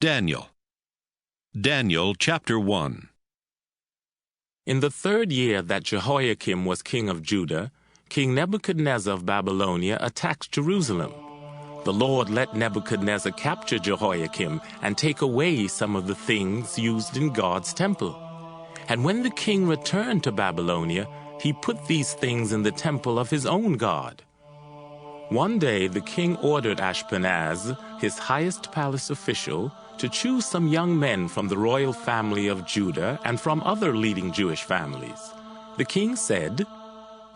Daniel. Daniel chapter 1. In the 3rd year that Jehoiakim was king of Judah, King Nebuchadnezzar of Babylonia attacked Jerusalem. The Lord let Nebuchadnezzar capture Jehoiakim and take away some of the things used in God's temple. And when the king returned to Babylonia, he put these things in the temple of his own God. One day the king ordered Ashpenaz, his highest palace official, to choose some young men from the royal family of Judah and from other leading Jewish families. The king said,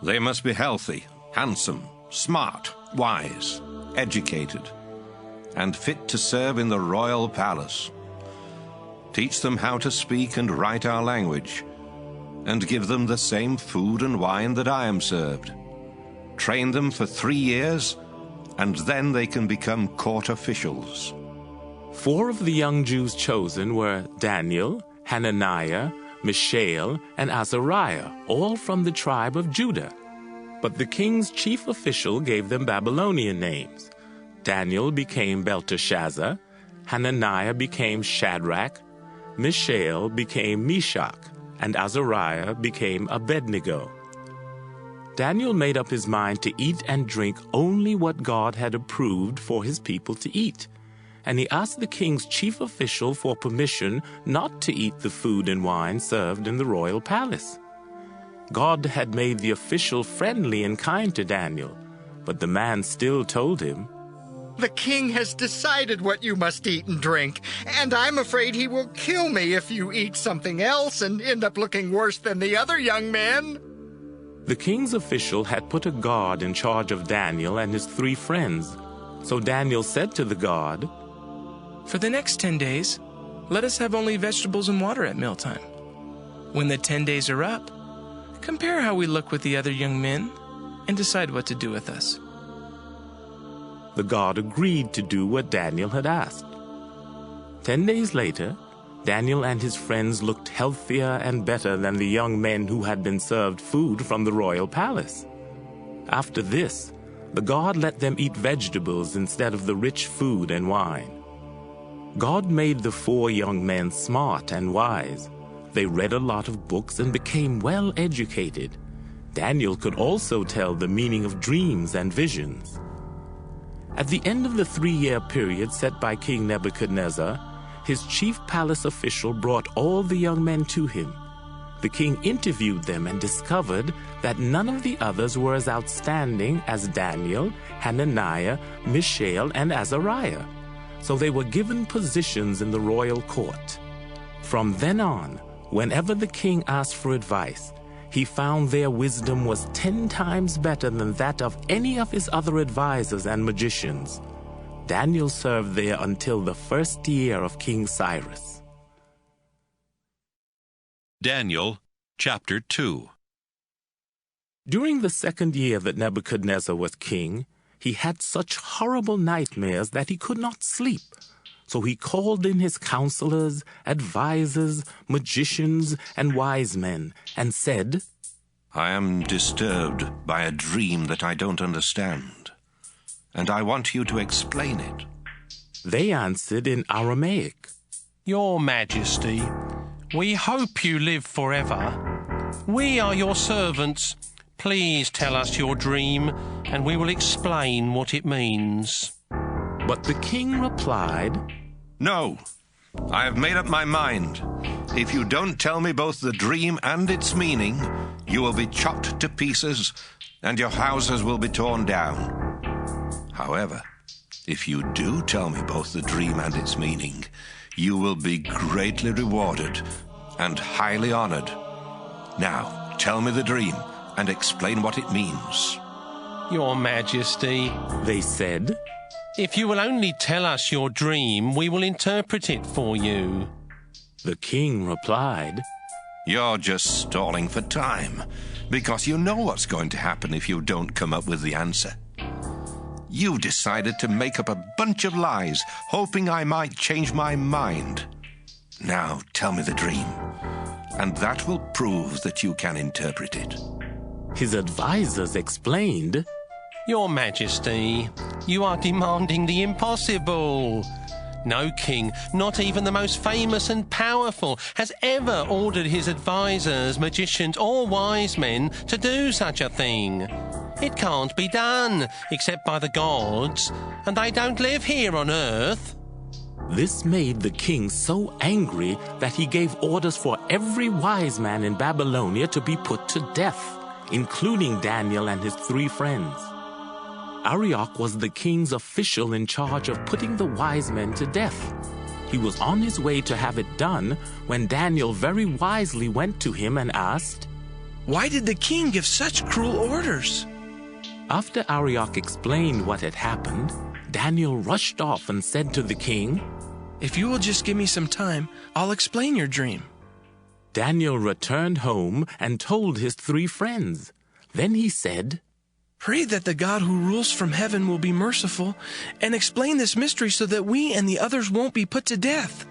"They must be healthy, handsome, smart, wise, educated, and fit to serve in the royal palace. Teach them how to speak and write our language, and give them the same food and wine that I am served. Train them for 3 years, and then they can become court officials." 4 of the young Jews chosen were Daniel, Hananiah, Mishael, and Azariah, all from the tribe of Judah. But the king's chief official gave them Babylonian names. Daniel became Belteshazzar, Hananiah became Shadrach, Mishael became Meshach, and Azariah became Abednego. Daniel made up his mind to eat and drink only what God had approved for his people to eat, and he asked the king's chief official for permission not to eat the food and wine served in the royal palace. God had made the official friendly and kind to Daniel, but the man still told him, "The king has decided what you must eat and drink, and I'm afraid he will kill me if you eat something else and end up looking worse than the other young men." The king's official had put a guard in charge of Daniel and his 3 friends. So Daniel said to the guard, "For the next 10 days, let us have only vegetables and water at mealtime. When the 10 days are up, compare how we look with the other young men and decide what to do with us." The guard agreed to do what Daniel had asked. 10 days later, Daniel and his friends looked healthier and better than the young men who had been served food from the royal palace. After this, the guard let them eat vegetables instead of the rich food and wine. God made the 4 young men smart and wise. They read a lot of books and became well educated. Daniel could also tell the meaning of dreams and visions. At the end of the 3-year period set by King Nebuchadnezzar, his chief palace official brought all the young men to him. The king interviewed them and discovered that none of the others were as outstanding as Daniel, Hananiah, Mishael, and Azariah. So they were given positions in the royal court. From then on, whenever the king asked for advice, he found their wisdom was 10 times better than that of any of his other advisors and magicians. Daniel served there until the 1st year of King Cyrus. Daniel chapter 2. During the 2nd year that Nebuchadnezzar was king, he had such horrible nightmares that he could not sleep. So he called in his counselors, advisors, magicians, and wise men, and said, "I am disturbed by a dream that I don't understand, and I want you to explain it." They answered in Aramaic, "Your Majesty, we hope you live forever. We are your servants. Please tell us your dream, and we will explain what it means." But the king replied, "No, I have made up my mind. If you don't tell me both the dream and its meaning, you will be chopped to pieces, and your houses will be torn down. However, if you do tell me both the dream and its meaning, you will be greatly rewarded and highly honored. Now, tell me the dream and explain what it means." "Your Majesty," they said, "if you will only tell us your dream, we will interpret it for you." The king replied, "You're just stalling for time, because you know what's going to happen if you don't come up with the answer. You've decided to make up a bunch of lies, hoping I might change my mind. Now tell me the dream, and that will prove that you can interpret it." His advisors explained, "Your Majesty, you are demanding the impossible. No king, not even the most famous and powerful, has ever ordered his advisors, magicians or wise men to do such a thing. It can't be done, except by the gods, and they don't live here on earth. This made the king so angry that he gave orders for every wise man in Babylonia to be put to death, including Daniel and his 3 friends. Arioch was the king's official in charge of putting the wise men to death. He was on his way to have it done when Daniel very wisely went to him and asked, "Why did the king give such cruel orders?" After Arioch explained what had happened, Daniel rushed off and said to the king, "If you will just give me some time, I'll explain your dream." Daniel returned home and told his 3 friends. Then he said, "Pray that the God who rules from heaven will be merciful and explain this mystery so that we and the others won't be put to death."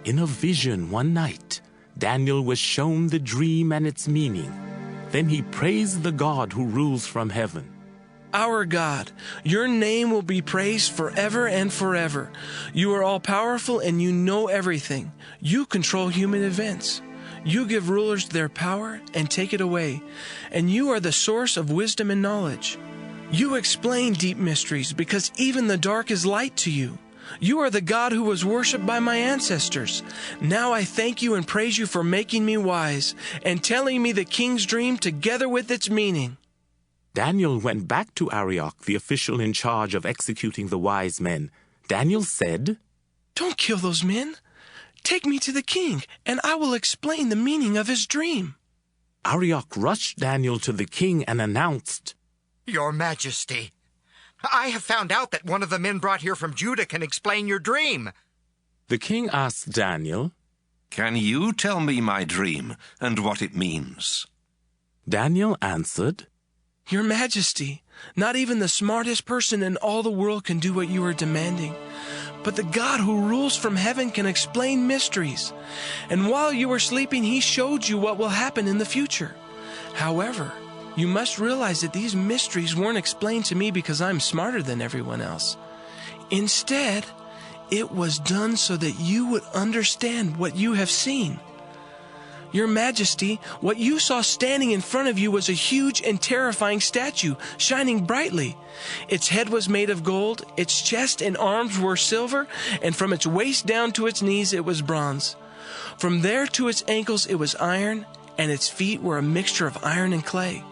In a vision one night, Daniel was shown the dream and its meaning. Then he praised the God who rules from heaven. "Our God, your name will be praised forever and forever. You are all-powerful and you know everything. You control human events. You give rulers their power and take it away, and you are the source of wisdom and knowledge. You explain deep mysteries because even the dark is light to you. You are the God who was worshipped by my ancestors. Now I thank you and praise you for making me wise and telling me the king's dream together with its meaning." Daniel went back to Arioch, the official in charge of executing the wise men. Daniel said, "Don't kill those men. Take me to the king, and I will explain the meaning of his dream." Arioch rushed Daniel to the king and announced, "Your Majesty, I have found out that one of the men brought here from Judah can explain your dream." The king asked Daniel, Can you tell me my dream and what it means? Daniel answered, "Your Majesty, not even the smartest person in all the world can do what you are demanding. But the God who rules from heaven can explain mysteries. And while you were sleeping, he showed you what will happen in the future. However, you must realize that these mysteries weren't explained to me because I'm smarter than everyone else. Instead, it was done so that you would understand what you have seen. Your Majesty, what you saw standing in front of you was a huge and terrifying statue, shining brightly. Its head was made of gold, its chest and arms were silver, and from its waist down to its knees it was bronze. From there to its ankles it was iron, and its feet were a mixture of iron and clay.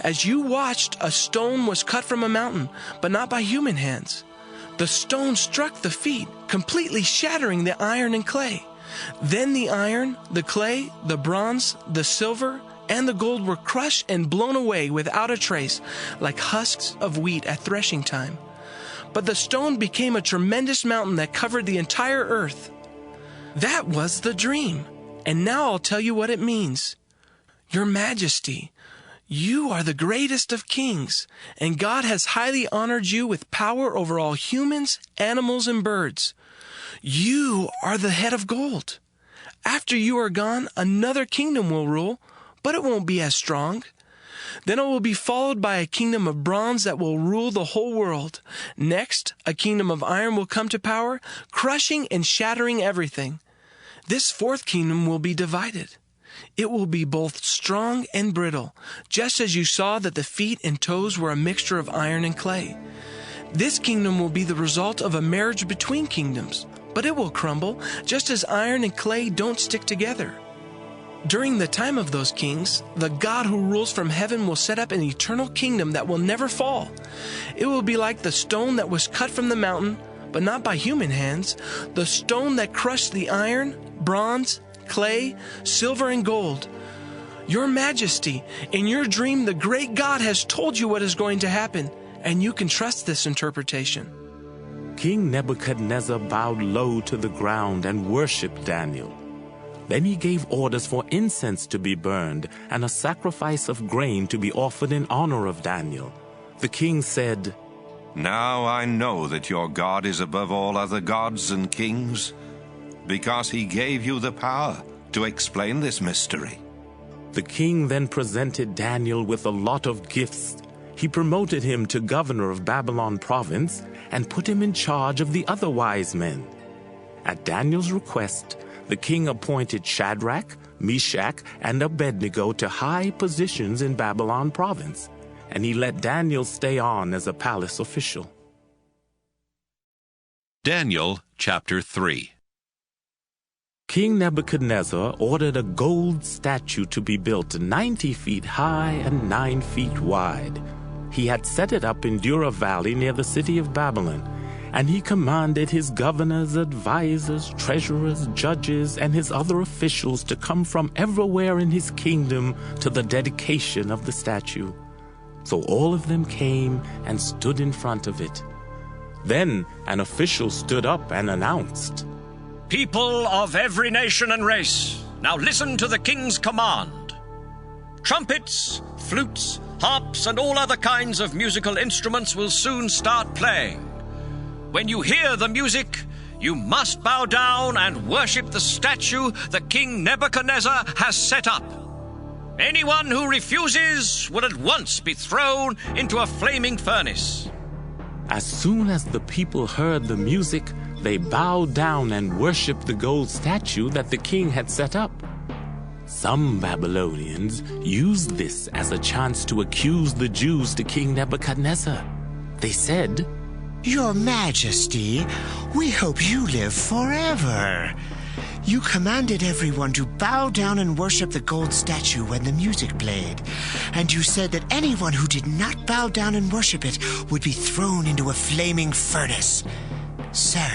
As you watched, a stone was cut from a mountain, but not by human hands. The stone struck the feet, completely shattering the iron and clay. Then the iron, the clay, the bronze, the silver, and the gold were crushed and blown away without a trace, like husks of wheat at threshing time. But the stone became a tremendous mountain that covered the entire earth. That was the dream, and now I'll tell you what it means. Your Majesty, you are the greatest of kings, and God has highly honored you with power over all humans, animals, and birds. You are the head of gold. After you are gone, another kingdom will rule, but it won't be as strong. Then it will be followed by a kingdom of bronze that will rule the whole world. Next, a kingdom of iron will come to power, crushing and shattering everything. This fourth kingdom will be divided. It will be both strong and brittle, just as you saw that the feet and toes were a mixture of iron and clay. This kingdom will be the result of a marriage between kingdoms, but it will crumble, just as iron and clay don't stick together. During the time of those kings, the God who rules from heaven will set up an eternal kingdom that will never fall. It will be like the stone that was cut from the mountain, but not by human hands, the stone that crushed the iron, bronze, clay, silver, and gold. Your Majesty, in your dream, the great God has told you what is going to happen, and you can trust this interpretation." King Nebuchadnezzar bowed low to the ground and worshipped Daniel. Then he gave orders for incense to be burned and a sacrifice of grain to be offered in honor of Daniel. The king said, Now I know that your God is above all other gods and kings, because he gave you the power to explain this mystery. The king then presented Daniel with a lot of gifts. He promoted him to governor of Babylon province and put him in charge of the other wise men. At Daniel's request, the king appointed Shadrach, Meshach, and Abednego to high positions in Babylon province, and he let Daniel stay on as a palace official. Daniel chapter 3. King Nebuchadnezzar ordered a gold statue to be built 90 feet high and 9 feet wide. He had set it up in Dura Valley near the city of Babylon, and he commanded his governors, advisors, treasurers, judges, and his other officials to come from everywhere in his kingdom to the dedication of the statue. So all of them came and stood in front of it. Then an official stood up and announced, "People of every nation and race, now listen to the king's command. Trumpets, flutes, harps, and all other kinds of musical instruments will soon start playing. When you hear the music, you must bow down and worship the statue that King Nebuchadnezzar has set up. Anyone who refuses will at once be thrown into a flaming furnace." As soon as the people heard the music, they bowed down and worshipped the gold statue that the king had set up. Some Babylonians used this as a chance to accuse the Jews to King Nebuchadnezzar. They said, "Your Majesty, we hope you live forever. You commanded everyone to bow down and worship the gold statue when the music played, and you said that anyone who did not bow down and worship it would be thrown into a flaming furnace. Sir,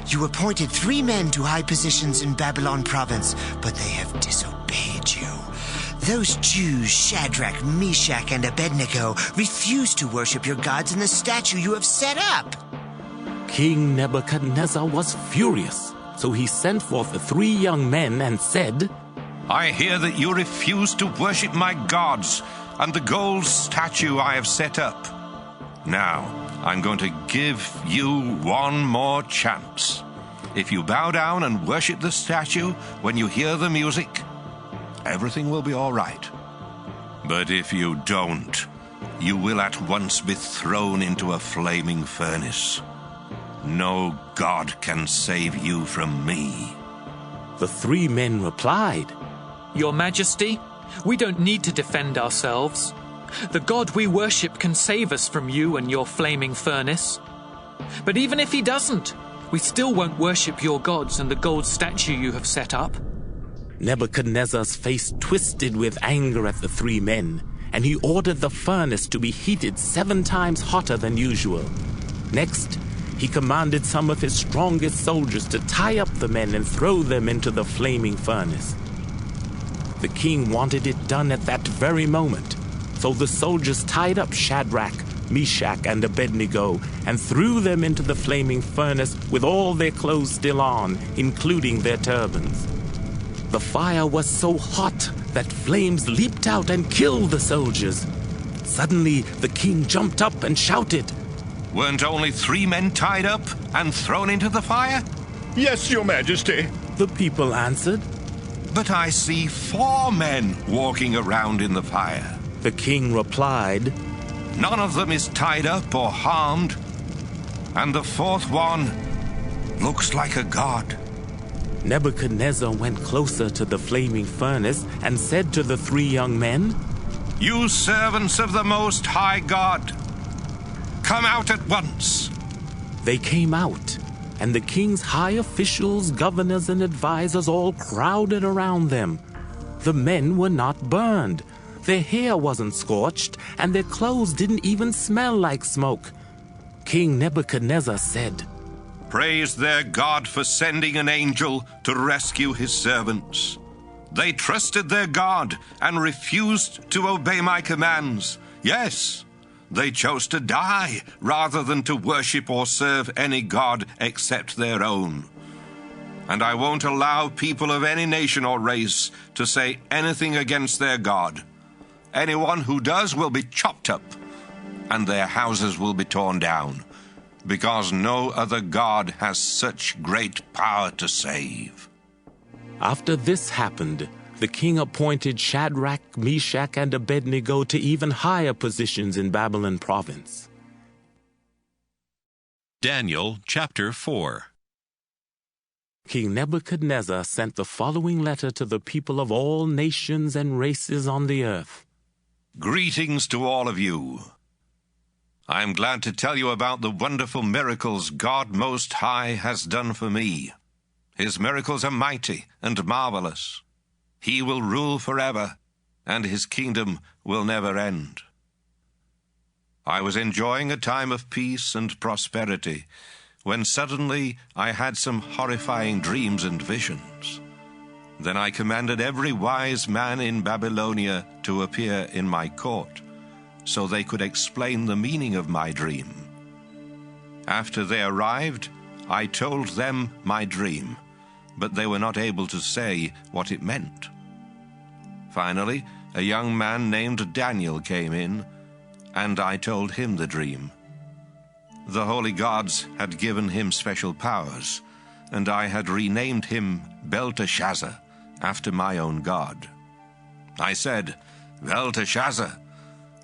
you appointed 3 men to high positions in Babylon province, but they have disobeyed you. Those Jews, Shadrach, Meshach, and Abednego, refuse to worship your gods and the statue you have set up." King Nebuchadnezzar was furious, so he sent forth the 3 young men and said, I hear that you refuse to worship my gods and the gold statue I have set up. Now, I'm going to give you one more chance. If you bow down and worship the statue when you hear the music, everything will be all right. But if you don't, you will at once be thrown into a flaming furnace. No god can save you from me." The 3 men replied, "Your Majesty, we don't need to defend ourselves. The God we worship can save us from you and your flaming furnace. But even if he doesn't, we still won't worship your gods and the gold statue you have set up." Nebuchadnezzar's face twisted with anger at the 3 men, and he ordered the furnace to be heated 7 times hotter than usual. Next, he commanded some of his strongest soldiers to tie up the men and throw them into the flaming furnace. The king wanted it done at that very moment, so the soldiers tied up Shadrach, Meshach, and Abednego and threw them into the flaming furnace with all their clothes still on, including their turbans. The fire was so hot that flames leaped out and killed the soldiers. Suddenly, the king jumped up and shouted, Weren't only 3 men tied up and thrown into the fire? "Yes, Your Majesty." The people answered. But I see 4 men walking around in the fire. The king replied, None of them is tied up or harmed, and the 4th one looks like a god. Nebuchadnezzar went closer to the flaming furnace and said to the 3 young men, You servants of the Most High God, come out at once. They came out, and the king's high officials, governors, and advisors all crowded around them. The men were not burned. Their hair wasn't scorched, and their clothes didn't even smell like smoke. King Nebuchadnezzar said, Praise their God for sending an angel to rescue his servants. They trusted their God and refused to obey my commands. Yes, they chose to die rather than to worship or serve any god except their own. And I won't allow people of any nation or race to say anything against their God. Anyone who does will be chopped up, and their houses will be torn down, because no other god has such great power to save. After this happened, the king appointed Shadrach, Meshach, and Abednego to even higher positions in Babylon province. Daniel chapter 4. King Nebuchadnezzar sent the following letter to the people of all nations and races on the earth. Greetings to all of you. I am glad to tell you about the wonderful miracles God Most High has done for me. His miracles are mighty and marvelous. He will rule forever, and his kingdom will never end. I was enjoying a time of peace and prosperity when suddenly I had some horrifying dreams and visions. Then I commanded every wise man in Babylonia to appear in my court, so they could explain the meaning of my dream. After they arrived, I told them my dream, but they were not able to say what it meant. Finally, a young man named Daniel came in, and I told him the dream. The holy gods had given him special powers, and I had renamed him Belteshazzar, after my own god. I said, "Belteshazzar,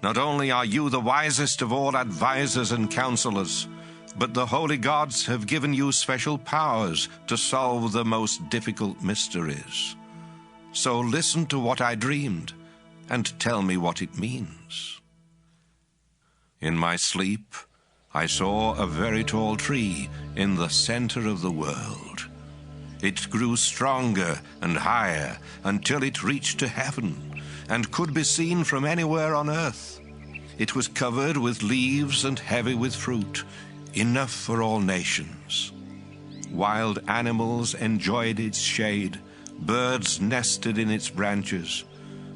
not only are you the wisest of all advisors and counselors, but the holy gods have given you special powers to solve the most difficult mysteries. So listen to what I dreamed, and tell me what it means." In my sleep, I saw a very tall tree in the center of the world. It grew stronger and higher until it reached to heaven and could be seen from anywhere on earth. It was covered with leaves and heavy with fruit, enough for all nations. Wild animals enjoyed its shade, birds nested in its branches,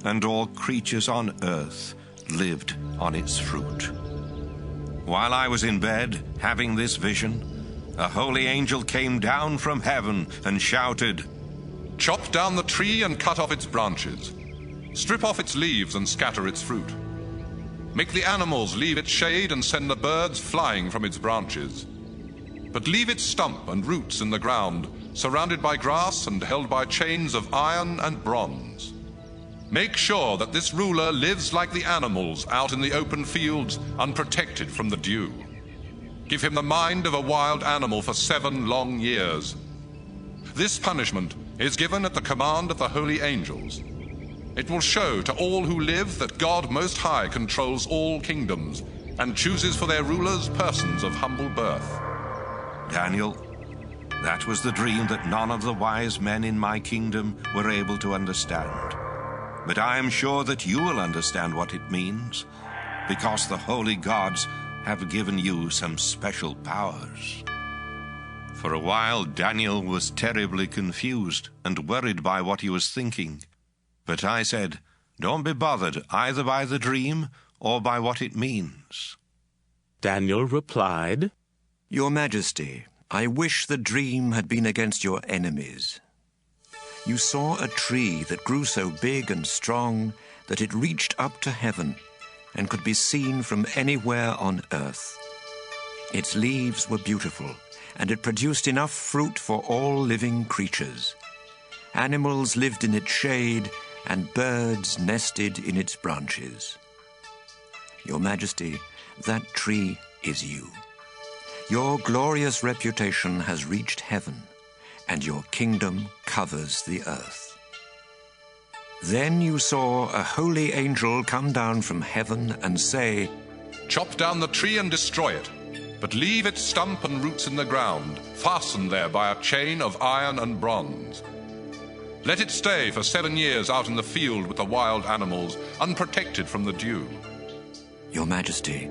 and all creatures on earth lived on its fruit. While I was in bed, having this vision, a holy angel came down from heaven and shouted, "Chop down the tree and cut off its branches. Strip off its leaves and scatter its fruit. Make the animals leave its shade and send the birds flying from its branches. But leave its stump and roots in the ground, surrounded by grass and held by chains of iron and bronze. Make sure that this ruler lives like the animals out in the open fields, unprotected from the dew. Give him the mind of a wild animal for 7 long years. This punishment is given at the command of the holy angels. It will show to all who live that God Most High controls all kingdoms and chooses for their rulers persons of humble birth." Daniel, that was the dream that none of the wise men in my kingdom were able to understand. But I am sure that you will understand what it means, because the holy gods have given you some special powers. For a while, Daniel was terribly confused and worried by what he was thinking. But I said, "Don't be bothered either by the dream or by what it means." Daniel replied, "Your Majesty, I wish the dream had been against your enemies. You saw a tree that grew so big and strong that it reached up to heaven and could be seen from anywhere on earth. Its leaves were beautiful, and it produced enough fruit for all living creatures. Animals lived in its shade, and birds nested in its branches. Your Majesty, that tree is you. Your glorious reputation has reached heaven, and your kingdom covers the earth. Then you saw a holy angel come down from heaven and say, "Chop down the tree and destroy it, but leave its stump and roots in the ground, fastened there by a chain of iron and bronze. Let it stay for 7 years out in the field with the wild animals, unprotected from the dew." Your Majesty,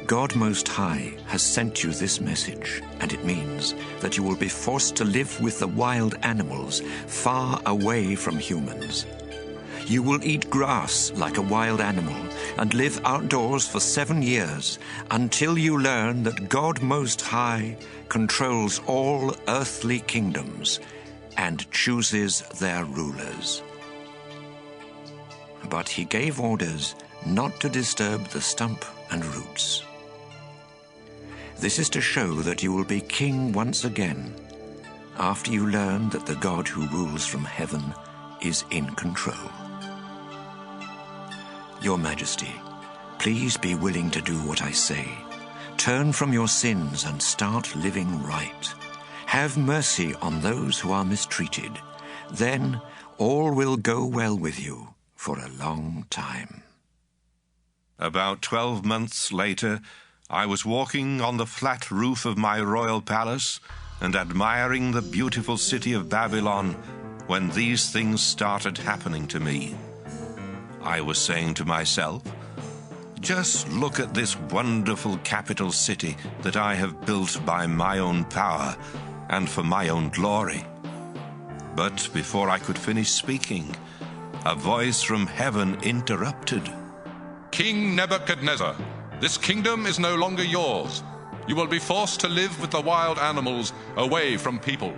God Most High has sent you this message, and it means that you will be forced to live with the wild animals far away from humans. You will eat grass like a wild animal and live outdoors for 7 years until you learn that God Most High controls all earthly kingdoms and chooses their rulers. But he gave orders not to disturb the stump and roots. This is to show that you will be king once again, after you learn that the God who rules from heaven is in control. Your Majesty, please be willing to do what I say. Turn from your sins and start living right. Have mercy on those who are mistreated. Then all will go well with you for a long time. About 12 months later, I was walking on the flat roof of my royal palace and admiring the beautiful city of Babylon when these things started happening to me. I was saying to myself, just look at this wonderful capital city that I have built by my own power and for my own glory. But before I could finish speaking, a voice from heaven interrupted. King Nebuchadnezzar, this kingdom is no longer yours. You will be forced to live with the wild animals away from people.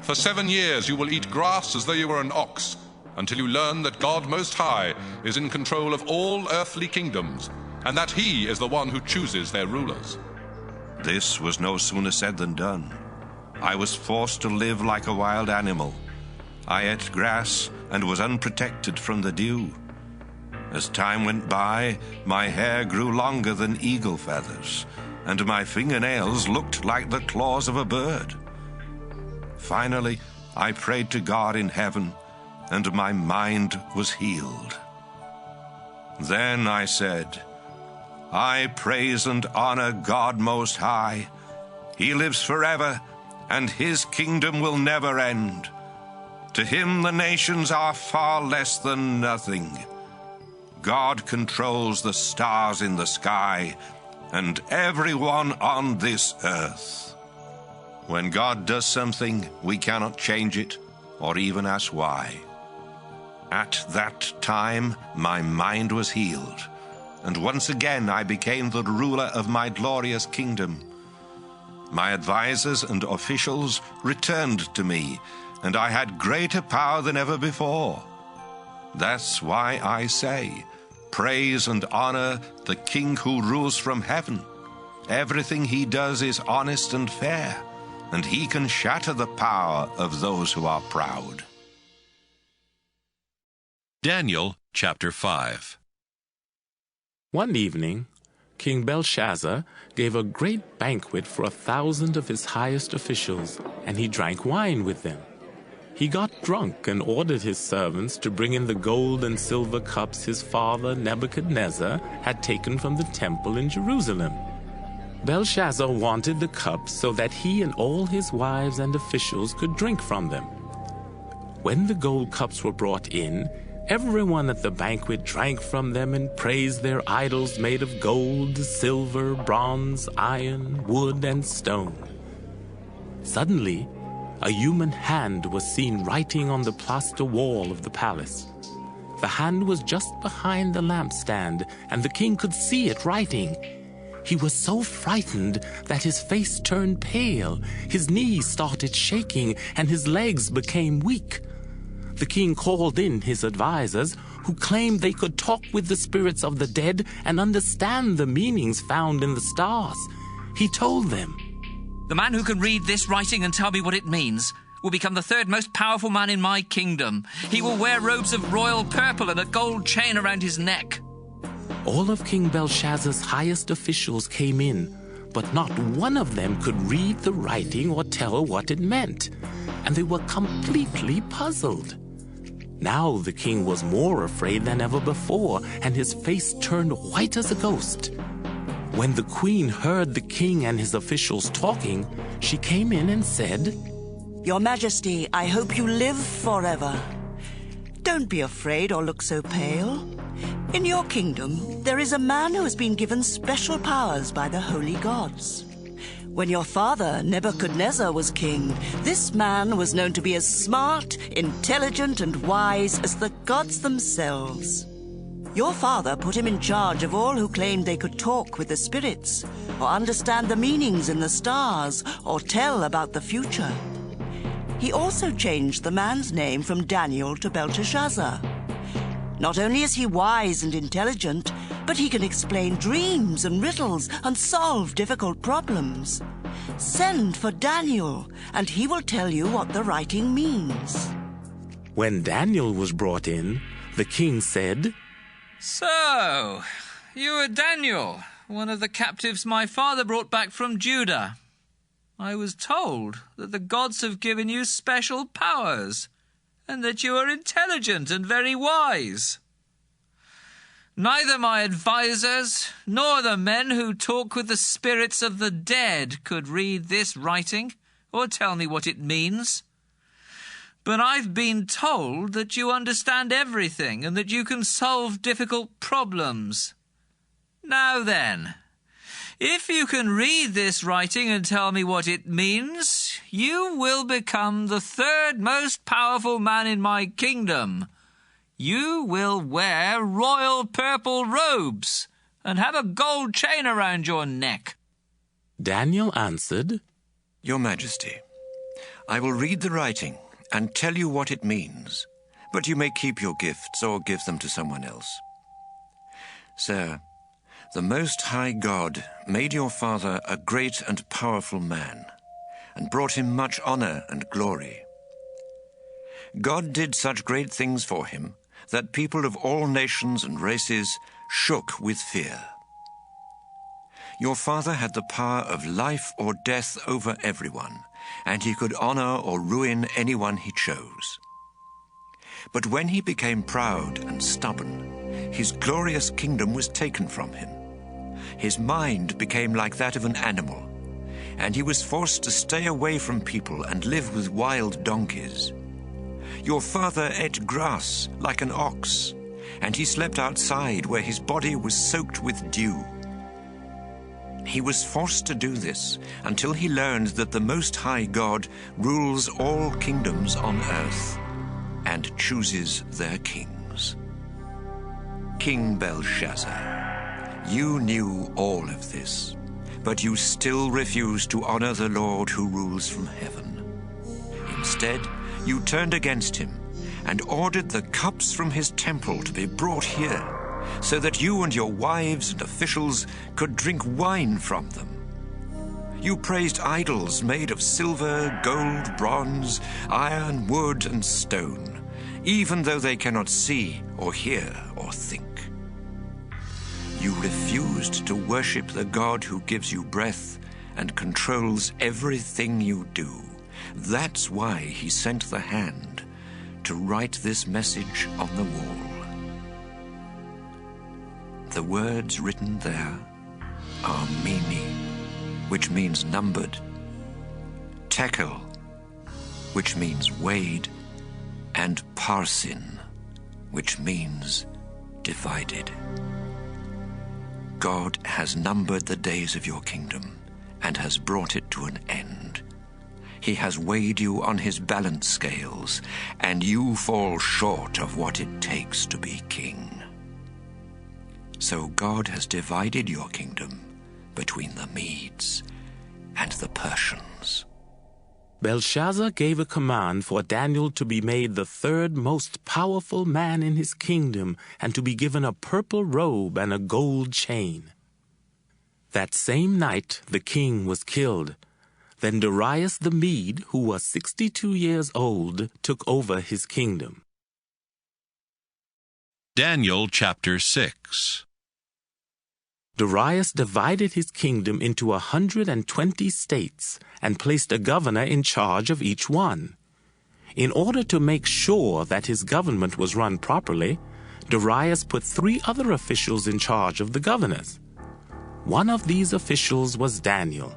For 7 years you will eat grass as though you were an ox, until you learn that God Most High is in control of all earthly kingdoms, and that He is the one who chooses their rulers. This was no sooner said than done. I was forced to live like a wild animal. I ate grass and was unprotected from the dew. As time went by, my hair grew longer than eagle feathers, and my fingernails looked like the claws of a bird. Finally, I prayed to God in heaven, and my mind was healed. Then I said, I praise and honor God Most High. He lives forever, and His kingdom will never end. To Him the nations are far less than nothing. God controls the stars in the sky and everyone on this earth. When God does something, we cannot change it or even ask why. At that time, my mind was healed, and once again I became the ruler of my glorious kingdom. My advisors and officials returned to me, and I had greater power than ever before. That's why I say, praise and honor the King who rules from heaven. Everything He does is honest and fair, and He can shatter the power of those who are proud. Daniel chapter 5. One evening, King Belshazzar gave a great banquet for 1,000 of his highest officials, and he drank wine with them. He got drunk and ordered his servants to bring in the gold and silver cups his father Nebuchadnezzar had taken from the temple in Jerusalem. Belshazzar wanted the cups so that he and all his wives and officials could drink from them. When the gold cups were brought in, everyone at the banquet drank from them and praised their idols made of gold, silver, bronze, iron, wood, and stone. Suddenly, a human hand was seen writing on the plaster wall of the palace. The hand was just behind the lampstand, and the king could see it writing. He was so frightened that his face turned pale, his knees started shaking, and his legs became weak. The king called in his advisors, who claimed they could talk with the spirits of the dead and understand the meanings found in the stars. He told them, The man who can read this writing and tell me what it means will become the third most powerful man in my kingdom. He will wear robes of royal purple and a gold chain around his neck. All of King Belshazzar's highest officials came in, but not one of them could read the writing or tell what it meant, and they were completely puzzled. Now the king was more afraid than ever before, and his face turned white as a ghost. When the queen heard the king and his officials talking, she came in and said, Your Majesty, I hope you live forever. Don't be afraid or look so pale. In your kingdom, there is a man who has been given special powers by the holy gods. When your father, Nebuchadnezzar, was king, this man was known to be as smart, intelligent, and wise as the gods themselves. Your father put him in charge of all who claimed they could talk with the spirits, or understand the meanings in the stars, or tell about the future. He also changed the man's name from Daniel to Belteshazzar. Not only is he wise and intelligent, but he can explain dreams and riddles and solve difficult problems. Send for Daniel, and he will tell you what the writing means. When Daniel was brought in, the king said, So, you are Daniel, one of the captives my father brought back from Judah. I was told that the gods have given you special powers, and that you are intelligent and very wise. Neither my advisers nor the men who talk with the spirits of the dead could read this writing or tell me what it means. But I've been told that you understand everything and that you can solve difficult problems. Now then, if you can read this writing and tell me what it means, you will become the third most powerful man in my kingdom. You will wear royal purple robes and have a gold chain around your neck. Daniel answered, Your Majesty, I will read the writing and tell you what it means, but you may keep your gifts or give them to someone else. Sir, the Most High God made your father a great and powerful man, and brought him much honor and glory. God did such great things for him that people of all nations and races shook with fear. Your father had the power of life or death over everyone, and he could honor or ruin anyone he chose. But when he became proud and stubborn, his glorious kingdom was taken from him. His mind became like that of an animal, and he was forced to stay away from people and live with wild donkeys. Your father ate grass like an ox, and he slept outside where his body was soaked with dew. He was forced to do this until he learned that the Most High God rules all kingdoms on earth and chooses their kings. King Belshazzar, you knew all of this, but you still refused to honor the Lord who rules from heaven. Instead, you turned against him and ordered the cups from his temple to be brought here, so that you and your wives and officials could drink wine from them. You praised idols made of silver, gold, bronze, iron, wood, and stone, even though they cannot see or hear or think. You refused to worship the God who gives you breath and controls everything you do. That's why he sent the hand to write this message on the wall. The words written there are Mimi, which means numbered, Tekel, which means weighed, and Parsin, which means divided. God has numbered the days of your kingdom and has brought it to an end. He has weighed you on his balance scales, and you fall short of what it takes to be king. So God has divided your kingdom between the Medes and the Persians. Belshazzar gave a command for Daniel to be made the third most powerful man in his kingdom and to be given a purple robe and a gold chain. That same night the king was killed. Then Darius the Mede, who was 62 years old, took over his kingdom. Daniel chapter 6. Darius divided his kingdom into 120 states and placed a governor in charge of each one. In order to make sure that his government was run properly, Darius put 3 other officials in charge of the governors. One of these officials was Daniel,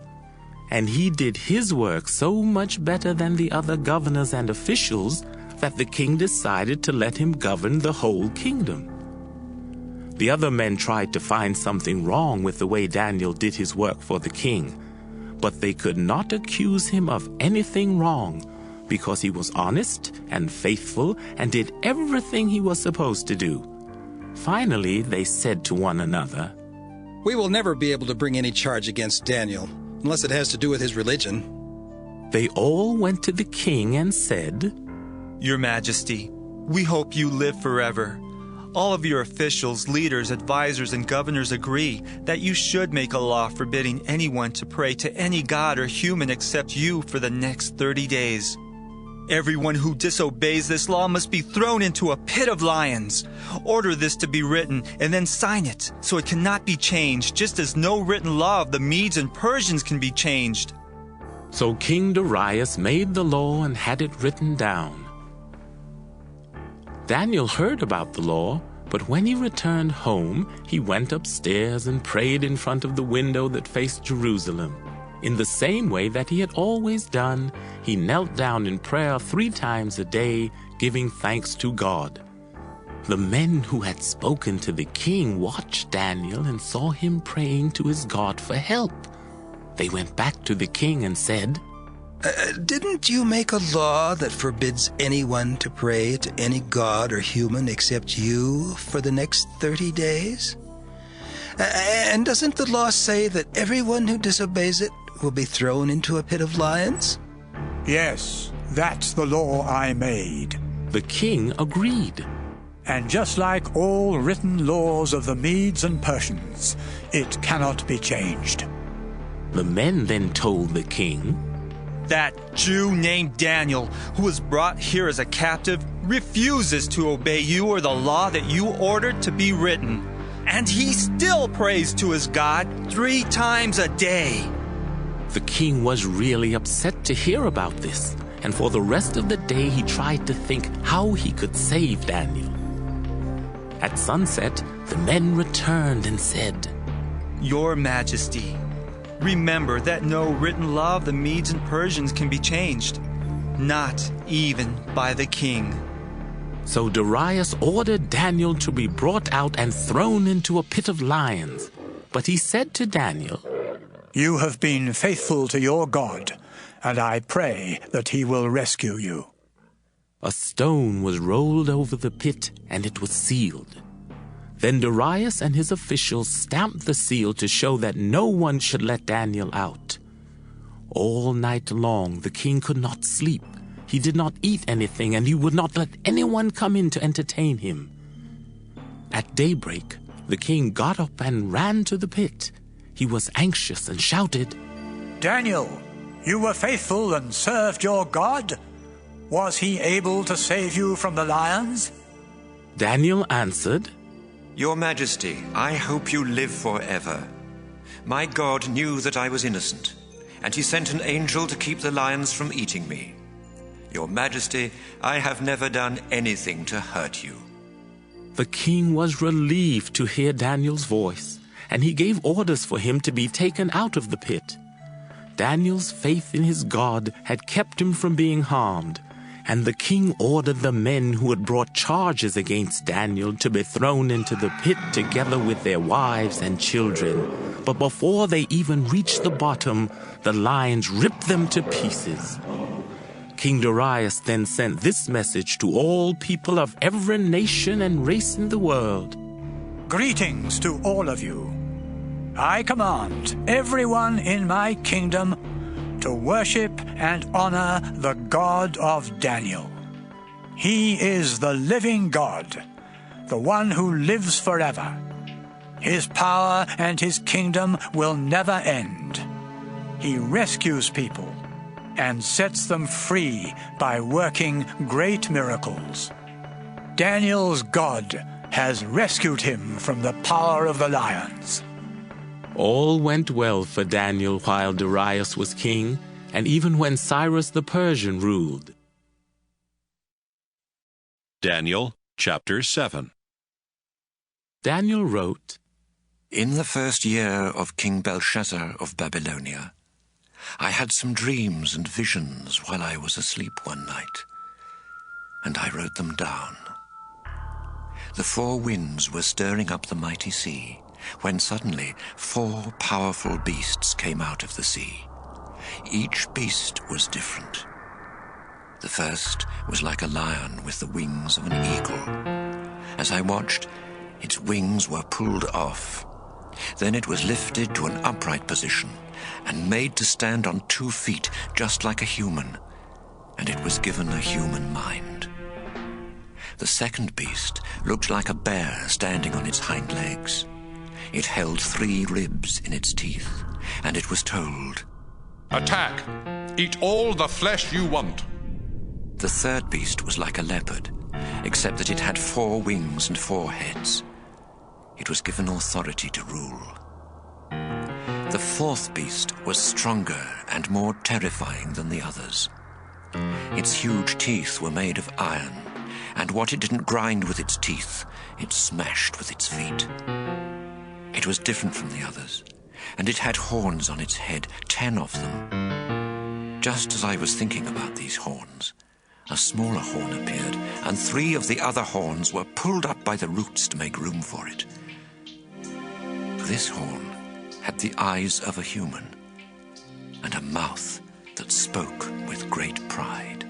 and he did his work so much better than the other governors and officials that the king decided to let him govern the whole kingdom. The other men tried to find something wrong with the way Daniel did his work for the king, but they could not accuse him of anything wrong because he was honest and faithful and did everything he was supposed to do. Finally, they said to one another, "We will never be able to bring any charge against Daniel, unless it has to do with his religion." They all went to the king and said, "Your Majesty, we hope you live forever. All of your officials, leaders, advisors, and governors agree that you should make a law forbidding anyone to pray to any god or human except you for the next 30 days. Everyone who disobeys this law must be thrown into a pit of lions. Order this to be written and then sign it so it cannot be changed, just as no written law of the Medes and Persians can be changed." So King Darius made the law and had it written down. Daniel heard about the law, but when he returned home, he went upstairs and prayed in front of the window that faced Jerusalem. In the same way that he had always done, he knelt down in prayer 3 times a day, giving thanks to God. The men who had spoken to the king watched Daniel and saw him praying to his God for help. They went back to the king and said, Didn't you make a law that forbids anyone to pray to any god or human except you for the next 30 days? And doesn't the law say that everyone who disobeys it will be thrown into a pit of lions? Yes, that's the law I made. The king agreed. And just like all written laws of the Medes and Persians, it cannot be changed. The men then told the king, That Jew named Daniel, who was brought here as a captive, refuses to obey you or the law that you ordered to be written. And he still prays to his God 3 times a day. The king was really upset to hear about this, and for the rest of the day he tried to think how he could save Daniel. At sunset, the men returned and said, Your Majesty, remember that no written law of the Medes and Persians can be changed, not even by the king. So Darius ordered Daniel to be brought out and thrown into a pit of lions. But he said to Daniel, You have been faithful to your God, and I pray that he will rescue you. A stone was rolled over the pit, and it was sealed. Then Darius and his officials stamped the seal to show that no one should let Daniel out. All night long the king could not sleep. He did not eat anything, and he would not let anyone come in to entertain him. At daybreak, the king got up and ran to the pit. He was anxious and shouted, Daniel, you were faithful and served your God. Was he able to save you from the lions? Daniel answered, Your Majesty, I hope you live forever. My God knew that I was innocent, and he sent an angel to keep the lions from eating me. Your Majesty, I have never done anything to hurt you. The king was relieved to hear Daniel's voice, and he gave orders for him to be taken out of the pit. Daniel's faith in his God had kept him from being harmed, and the king ordered the men who had brought charges against Daniel to be thrown into the pit together with their wives and children. But before they even reached the bottom, the lions ripped them to pieces. King Darius then sent this message to all people of every nation and race in the world. Greetings to all of you. I command everyone in my kingdom to worship and honor the God of Daniel. He is the living God, the one who lives forever. His power and his kingdom will never end. He rescues people and sets them free by working great miracles. Daniel's God has rescued him from the power of the lions. All went well for Daniel while Darius was king, and even when Cyrus the Persian ruled. Daniel chapter 7. Daniel wrote, In the first year of King Belshazzar of Babylonia, I had some dreams and visions while I was asleep one night, and I wrote them down. The 4 winds were stirring up the mighty sea, when suddenly 4 powerful beasts came out of the sea. Each beast was different. The first was like a lion with the wings of an eagle. As I watched, its wings were pulled off. Then it was lifted to an upright position and made to stand on 2 feet, just like a human, and it was given a human mind. The second beast looked like a bear standing on its hind legs. It held 3 ribs in its teeth, and it was told, Attack! Eat all the flesh you want. The third beast was like a leopard, except that it had 4 wings and 4 heads. It was given authority to rule. The fourth beast was stronger and more terrifying than the others. Its huge teeth were made of iron, and what it didn't grind with its teeth, it smashed with its feet. It was different from the others, and it had horns on its head, 10 of them. Just as I was thinking about these horns, a smaller horn appeared, and 3 of the other horns were pulled up by the roots to make room for it. This horn had the eyes of a human, and a mouth that spoke with great pride.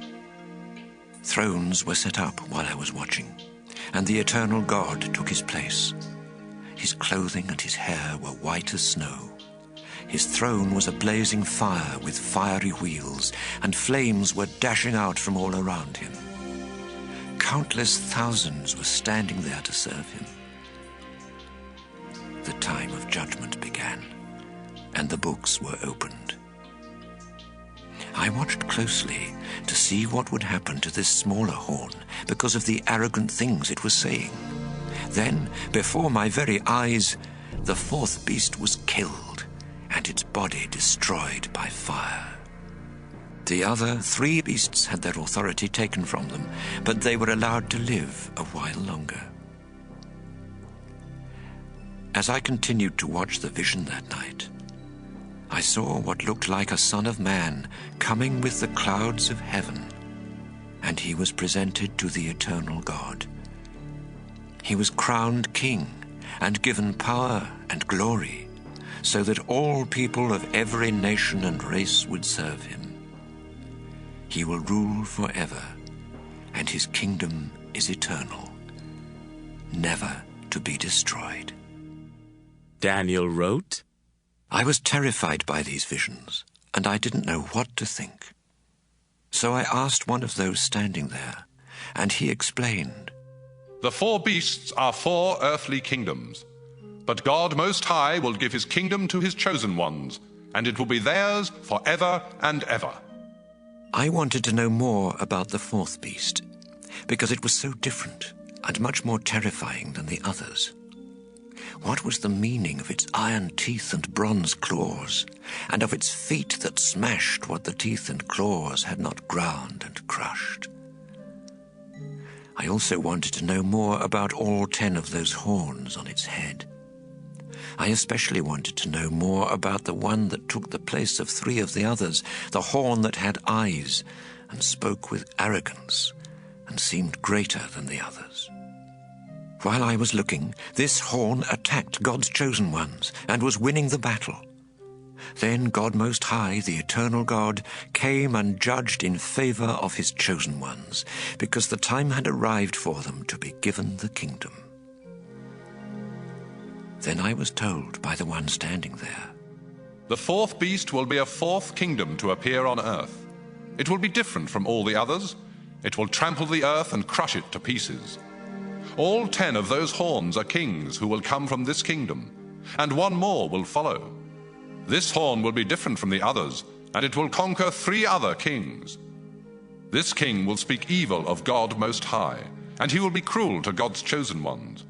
Thrones were set up while I was watching, and the eternal God took his place. His clothing and his hair were white as snow. His throne was a blazing fire with fiery wheels, and flames were dashing out from all around him. Countless thousands were standing there to serve him. The time of judgment began, and the books were opened. I watched closely to see what would happen to this smaller horn because of the arrogant things it was saying. Then, before my very eyes, the fourth beast was killed and its body destroyed by fire. The other 3 beasts had their authority taken from them, but they were allowed to live a while longer. As I continued to watch the vision that night, I saw what looked like a Son of Man coming with the clouds of heaven, and he was presented to the eternal God. He was crowned king and given power and glory, so that all people of every nation and race would serve him. He will rule forever, and his kingdom is eternal, never to be destroyed. Daniel wrote, I was terrified by these visions, and I didn't know what to think. So I asked one of those standing there, and he explained. The 4 beasts are 4 earthly kingdoms, but God Most High will give his kingdom to his chosen ones, and it will be theirs forever and ever. I wanted to know more about the 4th beast, because it was so different and much more terrifying than the others. What was the meaning of its iron teeth and bronze claws, and of its feet that smashed what the teeth and claws had not ground and crushed? I also wanted to know more about all 10 of those horns on its head. I especially wanted to know more about the one that took the place of 3 of the others, the horn that had eyes and spoke with arrogance and seemed greater than the others. While I was looking, this horn attacked God's chosen ones and was winning the battle. Then God Most High, the eternal God, came and judged in favor of his chosen ones, because the time had arrived for them to be given the kingdom. Then I was told by the one standing there, The 4th beast will be a 4th kingdom to appear on earth. It will be different from all the others. It will trample the earth and crush it to pieces. All 10 of those horns are kings who will come from this kingdom, and 1 more will follow. This horn will be different from the others, and it will conquer 3 other kings. This king will speak evil of God Most High, and he will be cruel to God's chosen ones.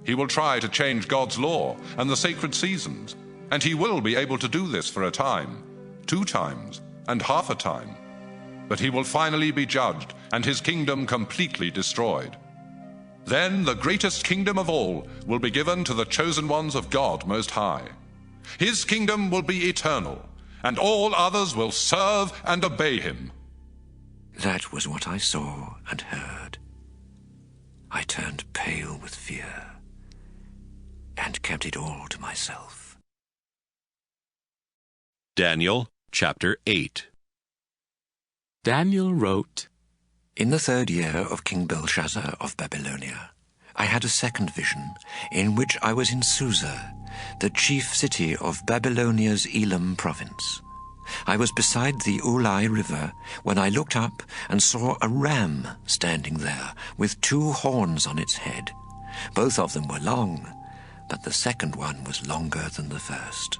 He will try to change God's law and the sacred seasons, and he will be able to do this for a time, 2 times, and half a time. But he will finally be judged, and his kingdom completely destroyed. Then the greatest kingdom of all will be given to the chosen ones of God Most High. His kingdom will be eternal, and all others will serve and obey him. That was what I saw and heard. I turned pale with fear and kept it all to myself. Daniel chapter 8. Daniel wrote, In the 3rd year of King Belshazzar of Babylonia, I had a second vision in which I was in Susa, the chief city of Babylonia's Elam province. I was beside the Ulai River when I looked up and saw a ram standing there with 2 horns on its head. Both of them were long, but the second one was longer than the first.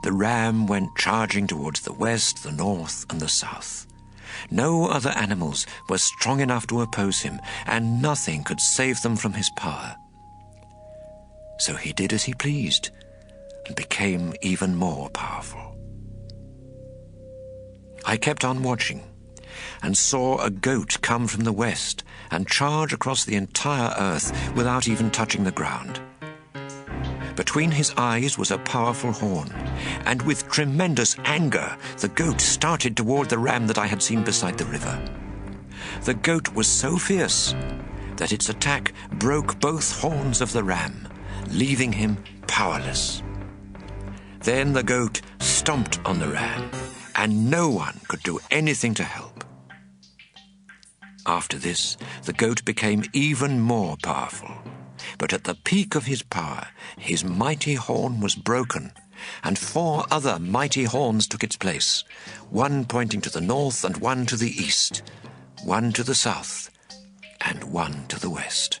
The ram went charging towards the west, the north, and the south. No other animals were strong enough to oppose him, and nothing could save them from his power. So he did as he pleased, and became even more powerful. I kept on watching and saw a goat come from the west and charge across the entire earth without even touching the ground. Between his eyes was a powerful horn, and with tremendous anger the goat started toward the ram that I had seen beside the river. The goat was so fierce that its attack broke both horns of the ram, leaving him powerless. Then the goat stomped on the ram, and no one could do anything to help. After this, the goat became even more powerful. But at the peak of his power, his mighty horn was broken, and 4 other mighty horns took its place, one pointing to the north and one to the east, one to the south and one to the west.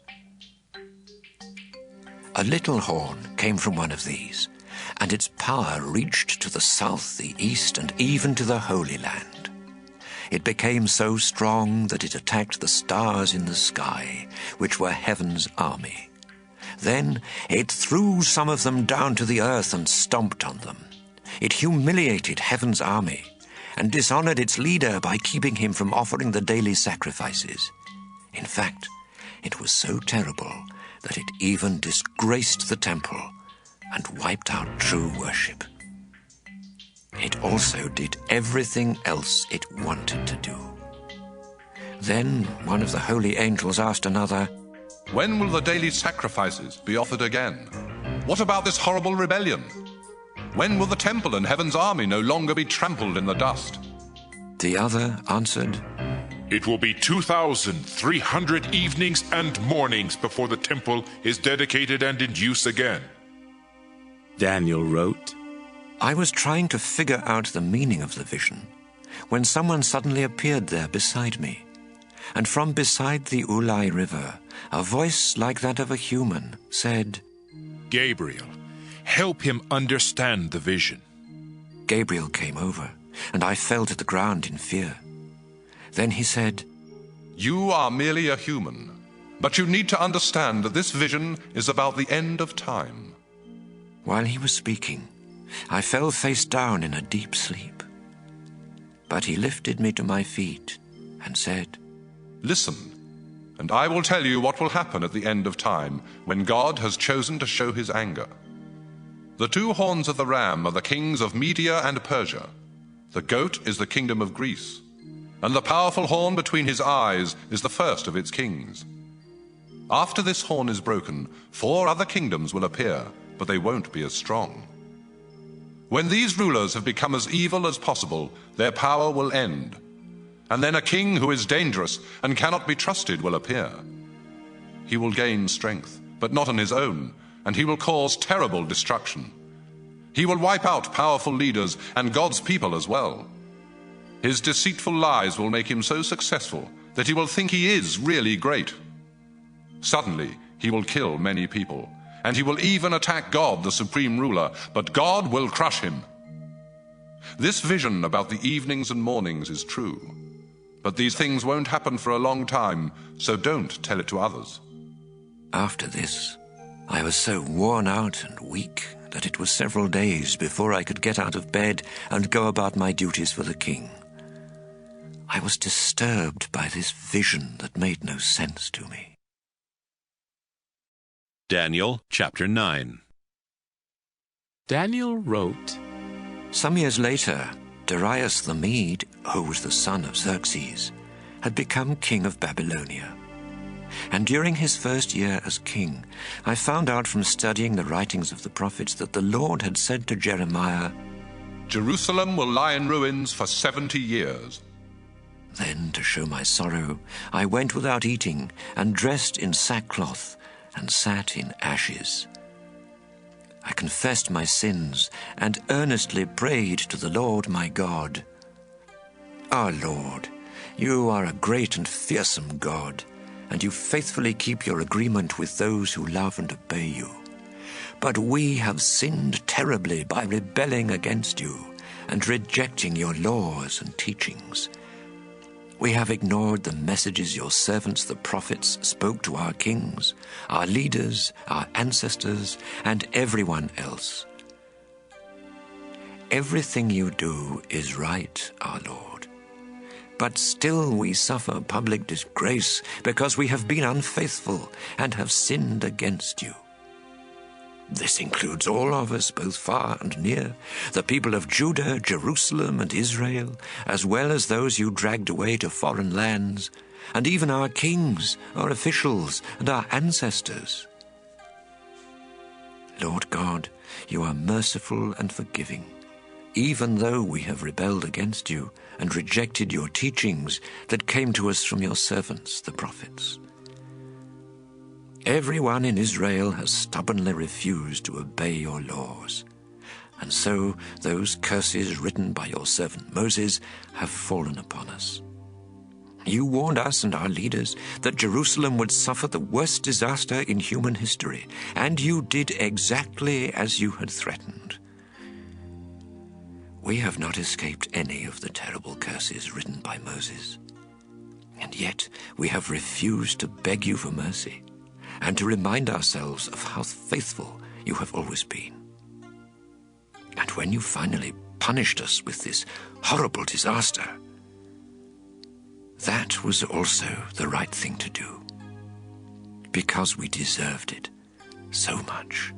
A little horn came from one of these, and its power reached to the south, the east, and even to the Holy Land. It became so strong that it attacked the stars in the sky, which were heaven's army. Then it threw some of them down to the earth and stomped on them. It humiliated heaven's army and dishonored its leader by keeping him from offering the daily sacrifices. In fact, it was so terrible that it even disgraced the temple and wiped out true worship. It also did everything else it wanted to do. Then one of the holy angels asked another, "When will the daily sacrifices be offered again? What about this horrible rebellion? When will the temple and heaven's army no longer be trampled in the dust?" The other answered, "It will be 2,300 evenings and mornings before the temple is dedicated and in use again." Daniel wrote, I was trying to figure out the meaning of the vision when someone suddenly appeared there beside me. And from beside the Ulai River, a voice like that of a human said, "Gabriel, help him understand the vision." Gabriel came over, and I fell to the ground in fear. Then he said, "You are merely a human, but you need to understand that this vision is about the end of time." While he was speaking, I fell face down in a deep sleep. But he lifted me to my feet and said, "Listen, and I will tell you what will happen at the end of time, when God has chosen to show his anger. The 2 horns of the ram are the kings of Media and Persia. The goat is the kingdom of Greece, and the powerful horn between his eyes is the first of its kings. After this horn is broken, 4 other kingdoms will appear, but they won't be as strong. When these rulers have become as evil as possible, their power will end. And then a king who is dangerous and cannot be trusted will appear. He will gain strength, but not on his own, and he will cause terrible destruction. He will wipe out powerful leaders and God's people as well. His deceitful lies will make him so successful that he will think he is really great. Suddenly, he will kill many people, and he will even attack God, the supreme ruler, but God will crush him. This vision about the evenings and mornings is true, but these things won't happen for a long time, so don't tell it to others." After this, I was so worn out and weak that it was several days before I could get out of bed and go about my duties for the king. I was disturbed by this vision that made no sense to me. Daniel chapter 9. Daniel wrote, Some years later, Darius the Mede, who was the son of Xerxes, had become king of Babylonia. And during his first year as king, I found out from studying the writings of the prophets that the Lord had said to Jeremiah, "Jerusalem will lie in ruins for 70 years. Then, to show my sorrow, I went without eating and dressed in sackcloth and sat in ashes. I confessed my sins and earnestly prayed to the Lord my God. Our Lord, you are a great and fearsome God, and you faithfully keep your agreement with those who love and obey you. But we have sinned terribly by rebelling against you and rejecting your laws and teachings. We have ignored the messages your servants, the prophets, spoke to our kings, our leaders, our ancestors, and everyone else. everything you do is right, our Lord. But still we suffer public disgrace because we have been unfaithful and have sinned against you. This includes all of us, both far and near, the people of Judah, Jerusalem, and Israel, as well as those you dragged away to foreign lands, and even our kings, our officials, and our ancestors. Lord God, you are merciful and forgiving, even though we have rebelled against you and rejected your teachings that came to us from your servants, the prophets. Everyone in Israel has stubbornly refused to obey your laws, and so those curses written by your servant Moses have fallen upon us. You warned us and our leaders that Jerusalem would suffer the worst disaster in human history, and you did exactly as you had threatened. We have not escaped any of the terrible curses written by Moses, and yet we have refused to beg you for mercy and to remind ourselves of how faithful you have always been. And when you finally punished us with this horrible disaster, that was also the right thing to do, because we deserved it so much.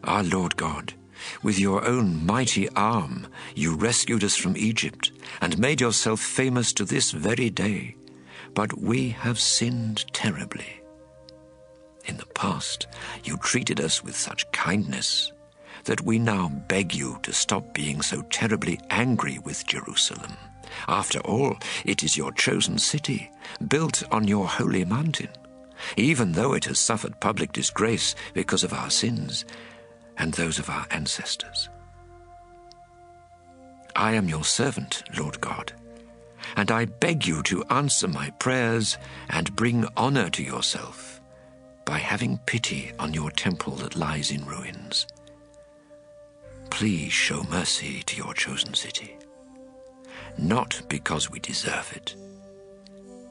Our Lord God, with your own mighty arm, you rescued us from Egypt and made yourself famous to this very day, but we have sinned terribly. In the past, you treated us with such kindness that we now beg you to stop being so terribly angry with Jerusalem. After all, it is your chosen city, built on your holy mountain, even though it has suffered public disgrace because of our sins and those of our ancestors. I am your servant, Lord God, and I beg you to answer my prayers and bring honor to yourself by having pity on your temple that lies in ruins. Please show mercy to your chosen city, not because we deserve it,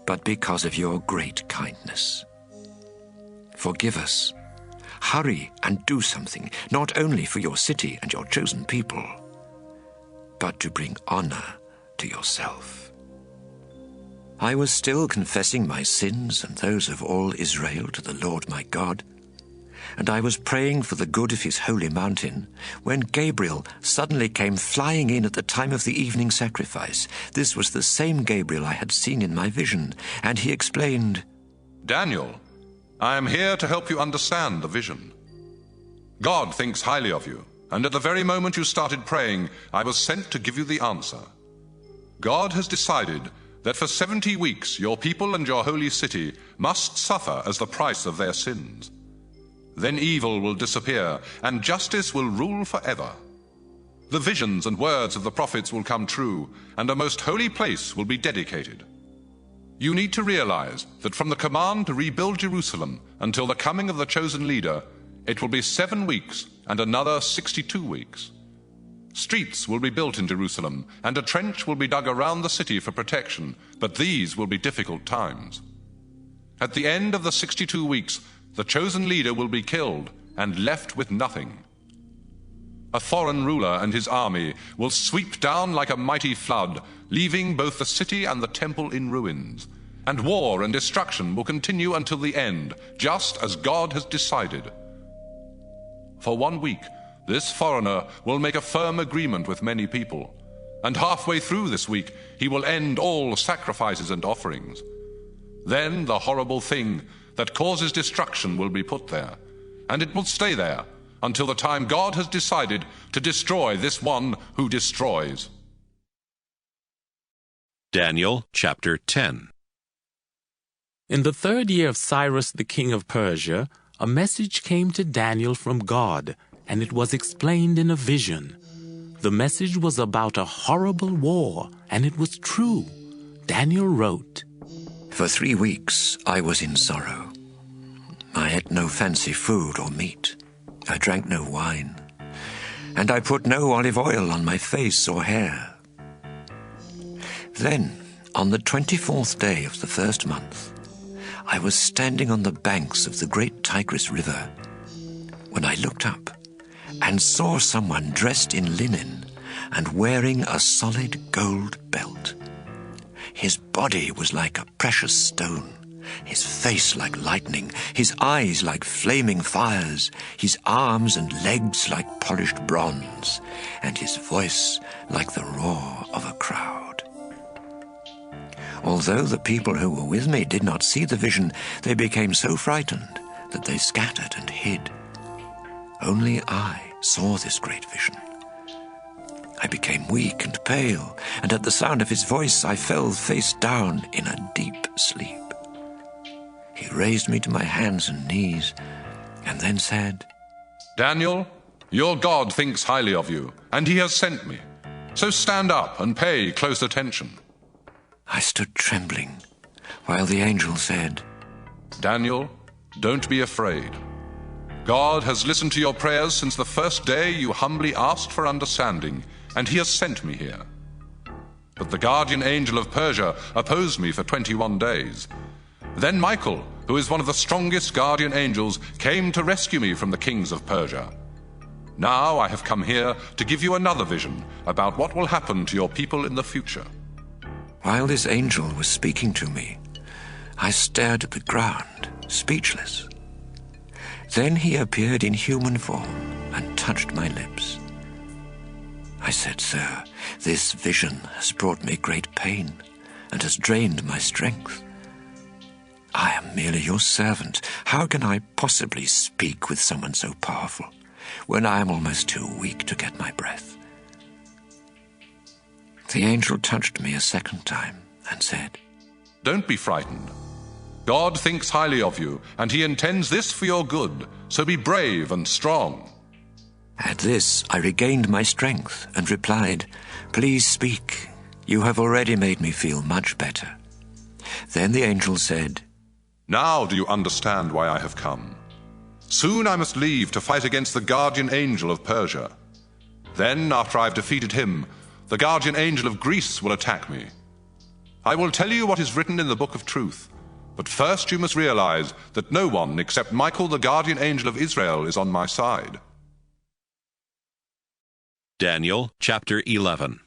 but because of your great kindness. Forgive us. Hurry and do something, not only for your city and your chosen people, but to bring honor to yourself. I was still confessing my sins and those of all Israel to the Lord my God, and I was praying for the good of his holy mountain, when Gabriel suddenly came flying in at the time of the evening sacrifice. This was the same Gabriel I had seen in my vision, and he explained, Daniel, I am here to help you understand the vision. God thinks highly of you, and at the very moment you started praying, I was sent to give you the answer. God has decided that for 70 weeks your people and your holy city must suffer as the price of their sins. Then evil will disappear, and justice will rule forever. The visions and words of the prophets will come true, and a most holy place will be dedicated. You need to realize that from the command to rebuild Jerusalem until the coming of the chosen leader, it will be 7 weeks and another 62 weeks. Streets will be built in Jerusalem, and a trench will be dug around the city for protection, but these will be difficult times. At the end of the 62 weeks, the chosen leader will be killed and left with nothing. A foreign ruler and his army will sweep down like a mighty flood, leaving both the city and the temple in ruins. And war and destruction will continue until the end, just as God has decided. For 1 week, this foreigner will make a firm agreement with many people, and halfway through this week he will end all sacrifices and offerings. Then the horrible thing that causes destruction will be put there, and it will stay there until the time God has decided to destroy this one who destroys. Daniel chapter 10. In the 3rd year of Cyrus the king of Persia, a message came to Daniel from God, and it was explained in a vision. The message was about a horrible war, and it was true. Daniel wrote, For 3 weeks I was in sorrow. I ate no fancy food or meat. I drank no wine, and I put no olive oil on my face or hair. Then, on the 24th day of the 1st month, I was standing on the banks of the great Tigris River when I looked up, and saw someone dressed in linen and wearing a solid gold belt. His body was like a precious stone, his face like lightning, his eyes like flaming fires, his arms and legs like polished bronze, and his voice like the roar of a crowd. Although the people who were with me did not see the vision, they became so frightened that they scattered and hid. Only I saw this great vision. I became weak and pale, and at the sound of his voice I fell face down in a deep sleep. He raised me to my hands and knees, and then said, Daniel, your God thinks highly of you, and he has sent me. So stand up and pay close attention. I stood trembling, while the angel said, Daniel, don't be afraid. God has listened to your prayers since the first day you humbly asked for understanding, and he has sent me here. But the guardian angel of Persia opposed me for 21 days. Then Michael, who is one of the strongest guardian angels, came to rescue me from the kings of Persia. Now I have come here to give you another vision about what will happen to your people in the future. While this angel was speaking to me, I stared at the ground, speechless. Then he appeared in human form and touched my lips. I said, Sir, this vision has brought me great pain and has drained my strength. I am merely your servant. How can I possibly speak with someone so powerful when I am almost too weak to get my breath? The angel touched me a second time and said, Don't be frightened. God thinks highly of you, and he intends this for your good, so be brave and strong. At this, I regained my strength and replied, Please speak. You have already made me feel much better. Then the angel said, Now do you understand why I have come? Soon I must leave to fight against the guardian angel of Persia. Then, after I have defeated him, the guardian angel of Greece will attack me. I will tell you what is written in the book of truth, but first you must realize that no one except Michael, the guardian angel of Israel, is on my side. Daniel chapter 11.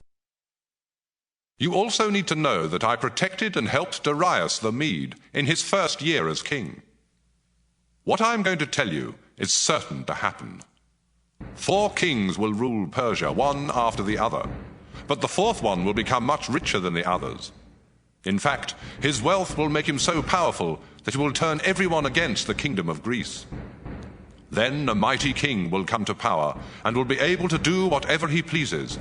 You also need to know that I protected and helped Darius the Mede in his first year as king. What I am going to tell you is certain to happen. 4 kings will rule Persia, one after the other, but the 4th one will become much richer than the others. In fact, his wealth will make him so powerful that he will turn everyone against the kingdom of Greece. Then a mighty king will come to power and will be able to do whatever he pleases.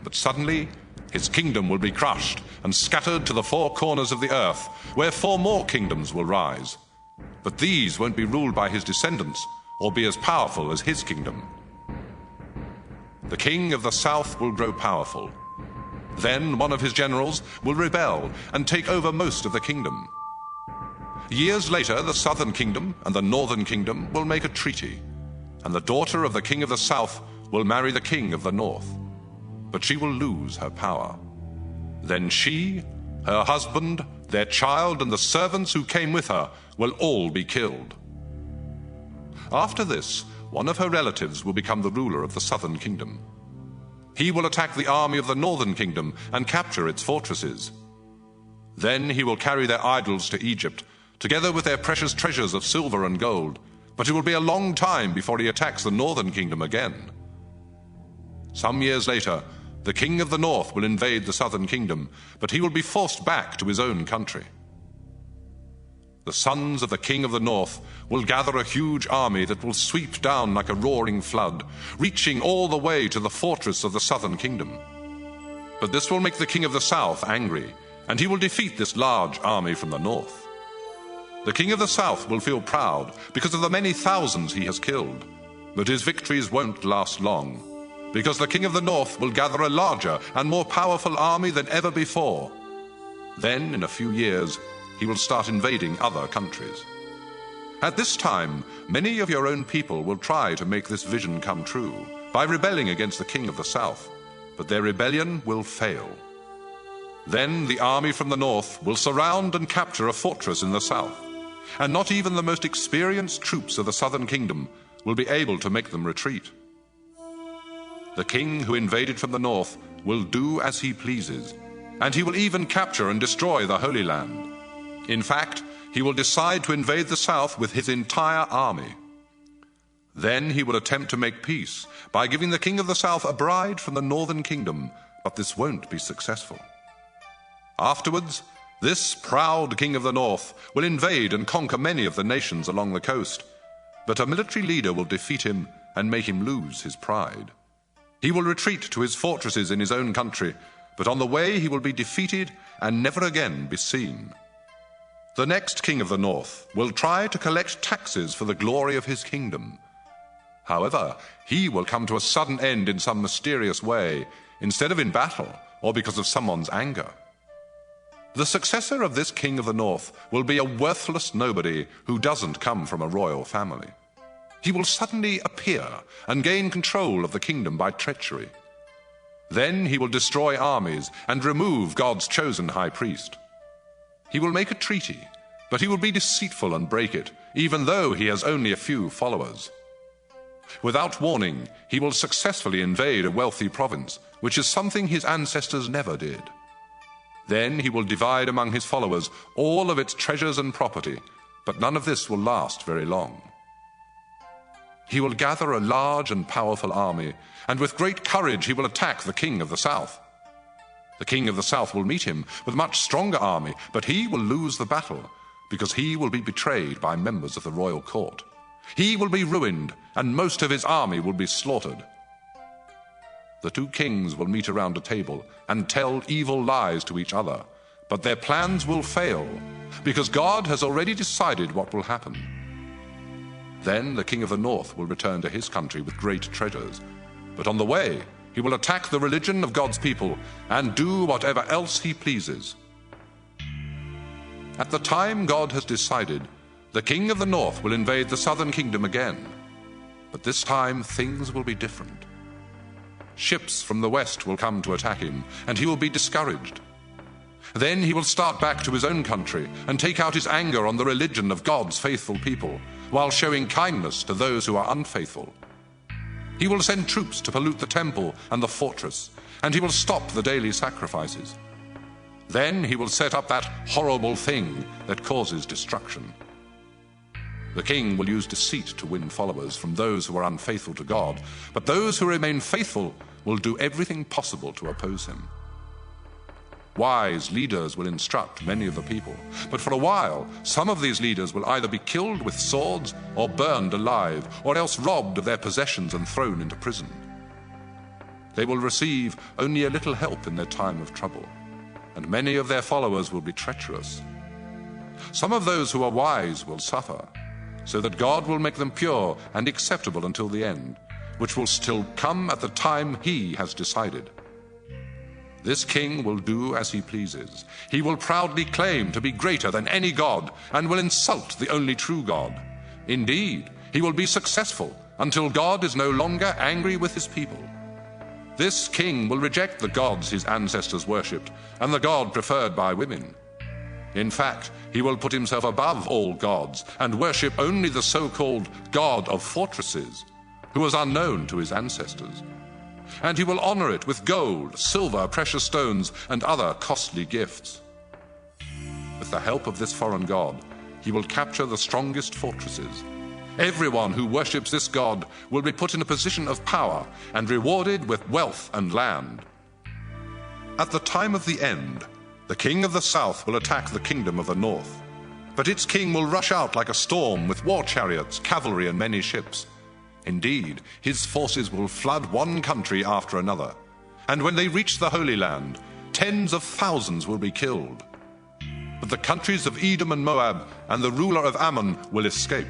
But suddenly, his kingdom will be crushed and scattered to the 4 corners of the earth, where 4 more kingdoms will rise. But these won't be ruled by his descendants or be as powerful as his kingdom. The king of the south will grow powerful. Then one of his generals will rebel and take over most of the kingdom. Years later, the southern kingdom and the northern kingdom will make a treaty, and the daughter of the king of the south will marry the king of the north. But she will lose her power. Then she, her husband, their child, and the servants who came with her will all be killed. After this, one of her relatives will become the ruler of the southern kingdom. He will attack the army of the northern kingdom and capture its fortresses. Then he will carry their idols to Egypt, together with their precious treasures of silver and gold, but it will be a long time before he attacks the northern kingdom again. Some years later, the king of the north will invade the southern kingdom, but he will be forced back to his own country. The sons of the king of the north will gather a huge army that will sweep down like a roaring flood, reaching all the way to the fortress of the southern kingdom. But this will make the king of the south angry, and he will defeat this large army from the north. The king of the south will feel proud because of the many thousands he has killed, but his victories won't last long, because the king of the north will gather a larger and more powerful army than ever before. Then, in a few years, he will start invading other countries. At this time, many of your own people will try to make this vision come true by rebelling against the king of the south, but their rebellion will fail. Then the army from the north will surround and capture a fortress in the south, and not even the most experienced troops of the southern kingdom will be able to make them retreat. The king who invaded from the north will do as he pleases, and he will even capture and destroy the Holy Land. In fact, he will decide to invade the south with his entire army. Then he will attempt to make peace by giving the king of the south a bride from the northern kingdom, but this won't be successful. Afterwards, this proud king of the north will invade and conquer many of the nations along the coast, but a military leader will defeat him and make him lose his pride. He will retreat to his fortresses in his own country, but on the way he will be defeated and never again be seen. The next king of the north will try to collect taxes for the glory of his kingdom. However, he will come to a sudden end in some mysterious way, instead of in battle or because of someone's anger. The successor of this king of the north will be a worthless nobody who doesn't come from a royal family. He will suddenly appear and gain control of the kingdom by treachery. Then he will destroy armies and remove God's chosen high priest. He will make a treaty, but he will be deceitful and break it, even though he has only a few followers. Without warning, he will successfully invade a wealthy province, which is something his ancestors never did. Then he will divide among his followers all of its treasures and property, but none of this will last very long. He will gather a large and powerful army, and with great courage he will attack the king of the south. The king of the south will meet him with a much stronger army, but he will lose the battle, because he will be betrayed by members of the royal court. He will be ruined, and most of his army will be slaughtered. The two kings will meet around a table and tell evil lies to each other, but their plans will fail, because God has already decided what will happen. Then the king of the north will return to his country with great treasures, but on the way he will attack the religion of God's people and do whatever else he pleases. At the time God has decided, the king of the north will invade the southern kingdom again, but this time things will be different. Ships from the west will come to attack him, and he will be discouraged. Then he will start back to his own country and take out his anger on the religion of God's faithful people, while showing kindness to those who are unfaithful. He will send troops to pollute the temple and the fortress, and he will stop the daily sacrifices. Then he will set up that horrible thing that causes destruction. The king will use deceit to win followers from those who are unfaithful to God, but those who remain faithful will do everything possible to oppose him. Wise leaders will instruct many of the people, but for a while, some of these leaders will either be killed with swords or burned alive, or else robbed of their possessions and thrown into prison. They will receive only a little help in their time of trouble, and many of their followers will be treacherous. Some of those who are wise will suffer, so that God will make them pure and acceptable until the end, which will still come at the time he has decided. This king will do as he pleases. He will proudly claim to be greater than any god and will insult the only true God. Indeed, he will be successful until God is no longer angry with his people. This king will reject the gods his ancestors worshipped and the God preferred by women. In fact, he will put himself above all gods and worship only the so-called God of fortresses, who was unknown to his ancestors. And he will honor it with gold, silver, precious stones, and other costly gifts. With the help of this foreign god, he will capture the strongest fortresses. Everyone who worships this god will be put in a position of power and rewarded with wealth and land. At the time of the end, the king of the south will attack the kingdom of the north. But its king will rush out like a storm with war chariots, cavalry, and many ships. Indeed, his forces will flood one country after another. And when they reach the Holy Land, tens of thousands will be killed. But the countries of Edom and Moab and the ruler of Ammon will escape.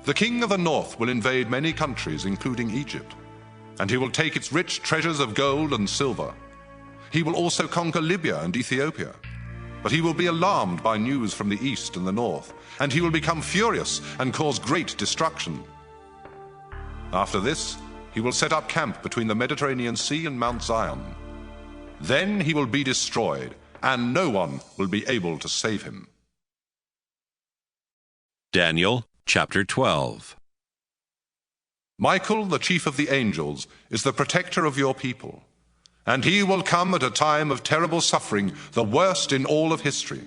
The king of the north will invade many countries, including Egypt, and he will take its rich treasures of gold and silver. He will also conquer Libya and Ethiopia. But he will be alarmed by news from the east and the north, and he will become furious and cause great destruction. After this, he will set up camp between the Mediterranean Sea and Mount Zion. Then he will be destroyed, and no one will be able to save him. Daniel chapter 12. Michael, the chief of the angels, is the protector of your people, and he will come at a time of terrible suffering, the worst in all of history.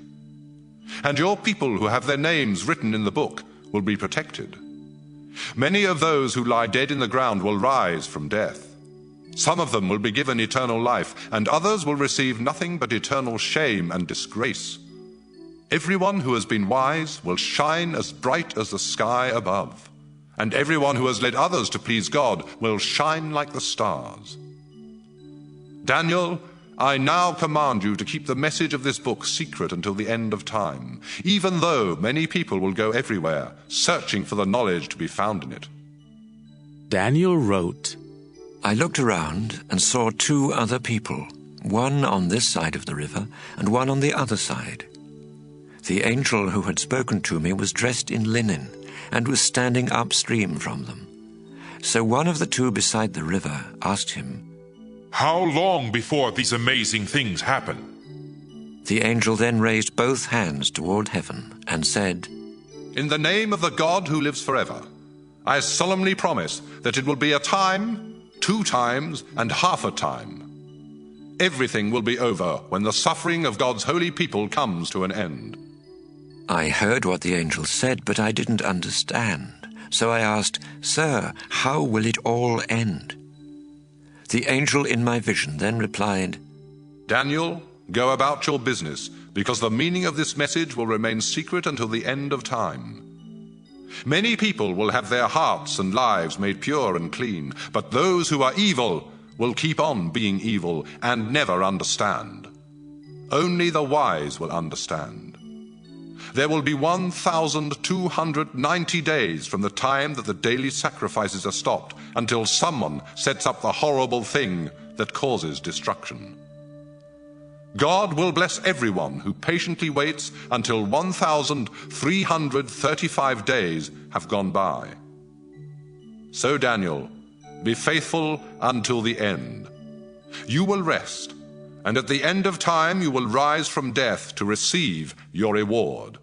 And your people who have their names written in the book will be protected. Many of those who lie dead in the ground will rise from death. Some of them will be given eternal life, and others will receive nothing but eternal shame and disgrace. Everyone who has been wise will shine as bright as the sky above, and everyone who has led others to please God will shine like the stars. Daniel, I now command you to keep the message of this book secret until the end of time, even though many people will go everywhere, searching for the knowledge to be found in it. Daniel wrote, I looked around and saw two other people, one on this side of the river and one on the other side. The angel who had spoken to me was dressed in linen and was standing upstream from them. So one of the two beside the river asked him, How long before these amazing things happen? The angel then raised both hands toward heaven and said, In the name of the God who lives forever, I solemnly promise that it will be a time, 2 times, and half a time. Everything will be over when the suffering of God's holy people comes to an end. I heard what the angel said, but I didn't understand. So I asked, Sir, how will it all end? The angel in my vision then replied, Daniel, go about your business, because the meaning of this message will remain secret until the end of time. Many people will have their hearts and lives made pure and clean, but those who are evil will keep on being evil and never understand. Only the wise will understand. There will be 1,290 days from the time that the daily sacrifices are stopped until someone sets up the horrible thing that causes destruction. God will bless everyone who patiently waits until 1,335 days have gone by. So, Daniel, be faithful until the end. You will rest, and at the end of time you will rise from death to receive your reward.